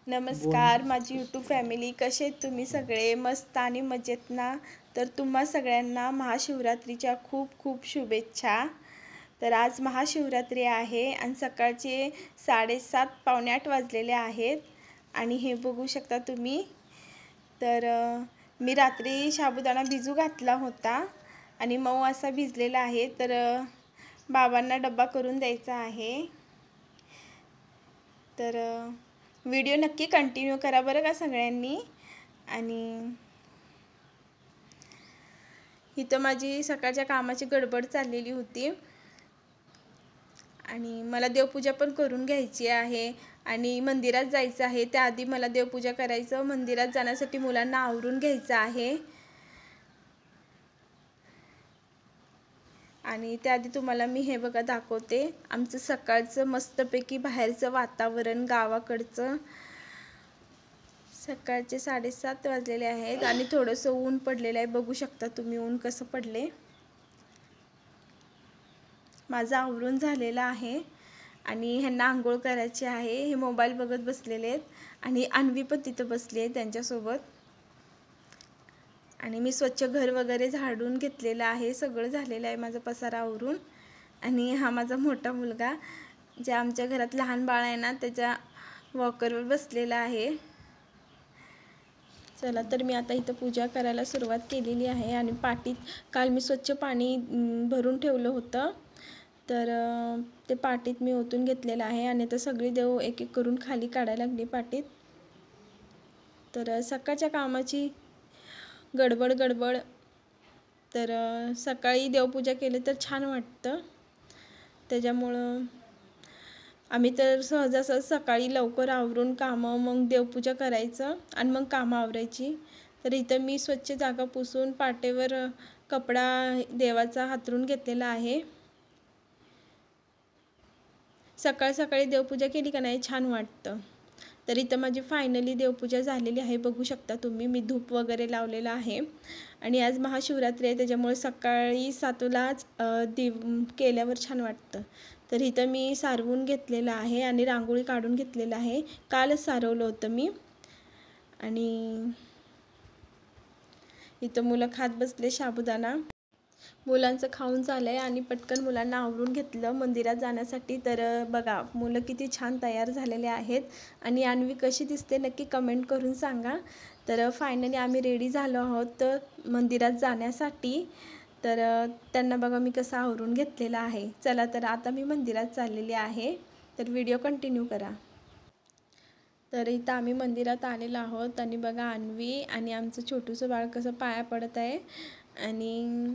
नमस्कार माझी YouTube family, कसे आहेत तुम्ही सगळे? मस्त आणि मजेत ना? तर तुम्हा सगळ्यांना महाशिवरात्रीच्या खूप खूप शुभेच्छा। तर आज महाशिवरात्री आहे आणि सकाळचे 7:30 पावणे 8 वाजलेले आहेत आणि हे बघू शकता तुम्ही। तर मी रात्री साबुदाणा भिजू घातला होता आणि मऊ असा भिजलेला आहे। तर बाबांना डब्बा करून द्यायचा आहे। तर व्हिडिओ नक्की कंटिन्यू करा बरं का सगळ्यांनी। आणि इथं माझी सकाळच्या कामाची गडबड चाललेली होती आणि मला देवपूजा पण करून घ्यायची आहे आणि मंदिरात जायचं आहे। त्याआधी मला देवपूजा करायचं, मंदिरात जाण्यासाठी मुलांना आवरून घ्यायचं आहे आणि त्याआधी तुम्हाला मी हे बघा दाखवते आमचं सकाळचं मस्तपैकी बाहेरचं वातावरण गावाकडचं। सकाळचे 7:30 वाजलेले आहेत आणि थोडंसं ऊन पडलेलं आहे, बघू शकता तुम्ही ऊन कसं पडले। माझं आवरून झालेलं आहे आणि ह्यांना आंघोळ करायची आहे। हे मोबाईल बघत बसलेले आहेत आणि अन्वी पण तिथं बसली आहे त्यांच्यासोबत। आणि मी स्वच्छ घर वगैरे झाडून घेतलेलं आहे, सगळं झालेलं आहे माझा पसारा आवरून। आणि हा माझा मोठा मुलगा जे आमच्या घरात लहान बाळ आहे ना, त्याच्या वॉकरवर बसलेला आहे। चला तर मी आता इथं पूजा करायला सुरुवात केलेली आहे आणि पाटीत काल मी स्वच्छ पाणी भरून ठेवलं होतं, तर ते पाटीत मी ओतून घेतलेलं आहे आणि आता सगळी देव एक एक करून खाली काढायला लागली पाटीत। तर सकाळच्या कामाची गडबड तर सकाळी देवपूजा केली तर छान वाटतं, त्याच्यामुळं आम्ही तर सहजासहज सकाळी लवकर आवरून कामं, मग देवपूजा करायचं आणि मग कामं आवरायची। तर इथं मी स्वच्छ जागा पुसून पाटेवर कपडा देवाचा हातरून घेतलेला आहे। सकाळ सकाळी देवपूजा केली का नाही छान वाटतं। तर इथं माझी फायनली देवपूजा झालेली आहे, बघू शकता तुम्ही। मी धूप वगैरे लावलेला आहे आणि आज महाशिवरात्री आहे, त्याच्यामुळे सकाळी 7लाच केल्यावर छान वाटतं। तर इथं मी सारवून घेतलेलं आहे आणि रांगोळी काढून घेतलेलं आहे, कालच सारवलं होतं मी। आणि इथं मुलं खात बसले साबुदाणा। मुलांचं खाऊन झालंय आणि पटकन मुलांना आवरून घेतलं मंदिरात जाण्यासाठी। तर बघा मुलं किती छान तयार झालेले आहेत आणि अन्वी कशी दिसते नक्की कमेंट करून सांगा। तर फायनली आम्ही रेडी झालो आहोत मंदिरात जाण्यासाठी। तर त्यांना बघा मी कसं आवरून घेतलेलं आहे। चला तर आता मी मंदिरात चाललेली आहे, तर व्हिडिओ कंटिन्यू करा। तर इथं आम्ही मंदिरात आलेलो आहोत आणि बघा अन्वी आणि आमचं छोटूसं बाळ कसं पाया पडत आहे। आणि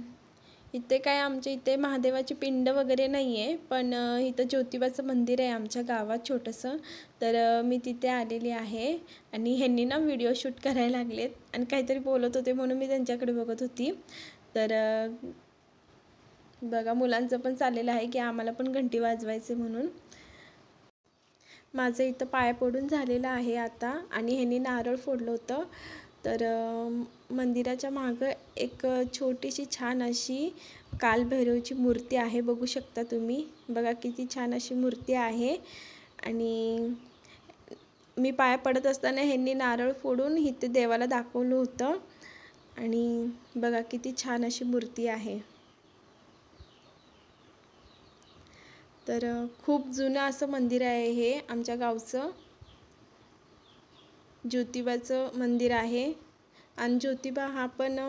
इथे काय आमच्या इथे महादेवाची पिंड वगैरे नाही आहे, पण इथं ज्योतिबाचं मंदिर आहे आमच्या गावात छोटंसं। तर मी तिथे आलेली आहे आणि ह्यांनी ना व्हिडिओ शूट करायला लागलेत आणि काहीतरी बोलत होते म्हणून मी त्यांच्याकडे बघत होती। तर बघा मुलांचं पण चाललेलं आहे की आम्हाला पण घंटी वाजवायचे म्हणून। माझं इथं पाया पडून झालेलं आहे आता आणि ह्यांनी नारळ फोडलं होतं। तर मंदिराच्या मागं एक छोटीशी छान अशी कालभैरवची मूर्ती आहे, बघू शकता तुम्ही। बघा किती छान अशी मूर्ती आहे आणि मी पाया पडत असताना ह्यांनी नारळ फोडून इथे देवाला दाखवलं होतं आणि बघा किती छान अशी मूर्ती आहे। तर खूप जुनं असं मंदिर आहे हे आमच्या गावचं, ज्योतिबाचं मंदिर आहे आणि ज्योतिबा हा पण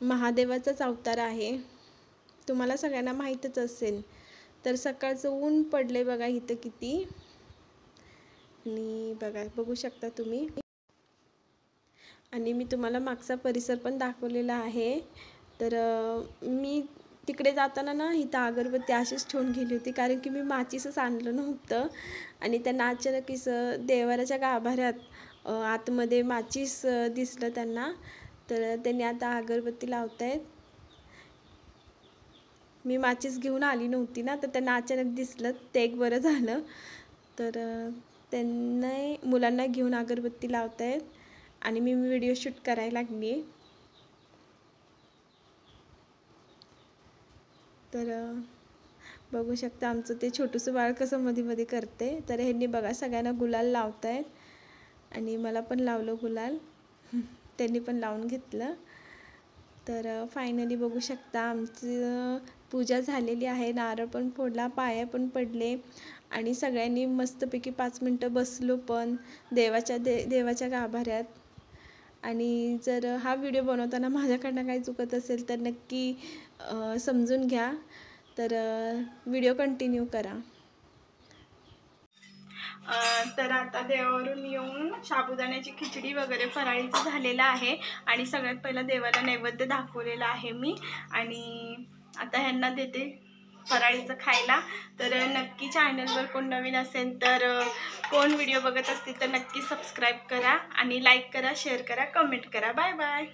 महादेवाचाच अवतार आहे, तुम्हाला सगळ्यांना माहीतच असेल। तर सकाळचं ऊन पडले बघा इथं किती, आणि बघा बघू शकता तुम्ही। आणि मी तुम्हाला मागचा परिसर पण दाखवलेला आहे। तर मी तिकडे जाताना ना इथं अगरबत्ती अशीच ठेवून गेली होती, कारण की मी माचीसच आणलं नव्हतं आणि त्यांना अचानकीच देवाऱ्याच्या गाभाऱ्यात आतमध्ये माचीस दिसलं त्यांना। तर त्यांनी आता अगरबत्ती लावतायत। मी माचीस घेऊन आली नव्हती ना, तर त्यांना अचानक दिसलं, ते एक बरं झालं। तर त्यांना मुलांना घेऊन अगरबत्ती लावतायत आणि मी व्हिडिओ शूट करायला लागली। तर बघू शकता आमचं ते छोटूसं बाळ कसं मध्ये मध्ये करते। तर ह्यांनी बघा सगळ्यांना गुलाल लावतायत आणि मला पण लावलं गुलाल. त्यांनी पण लावून घेतलं. तर फायनली बघू शकता आमची पूजा झालेली आहे. नारळ पण फोडला, पाया पण पडले आणि सगळ्यांनी मस्तपैकी 5 मिनटं बसलो पण देवाच्या गाभाऱ्यात. आणि जर हा व्हिडिओ बनवताना माझ्याकडनं काही चुकत असेल तर नक्की समजून घ्या. तर व्हिडिओ कंटिन्यू करा. तर आता देवावरून येऊन साबुदाण्याची खिचडी वगैरे फराळीचं झालेलं आहे आणि सगळ्यात पहिला देवाला नैवेद्य दाखवलेला आहे मी. आणि आता ह्यांना देते फराळीचं खायला. तर नक्की चॅनलवर कोण नवीन असेल तर कोण व्हिडिओ बघत असतील तर नक्की सबस्क्राईब करा आणि लाईक करा, शेअर करा, कमेंट करा. Bye bye.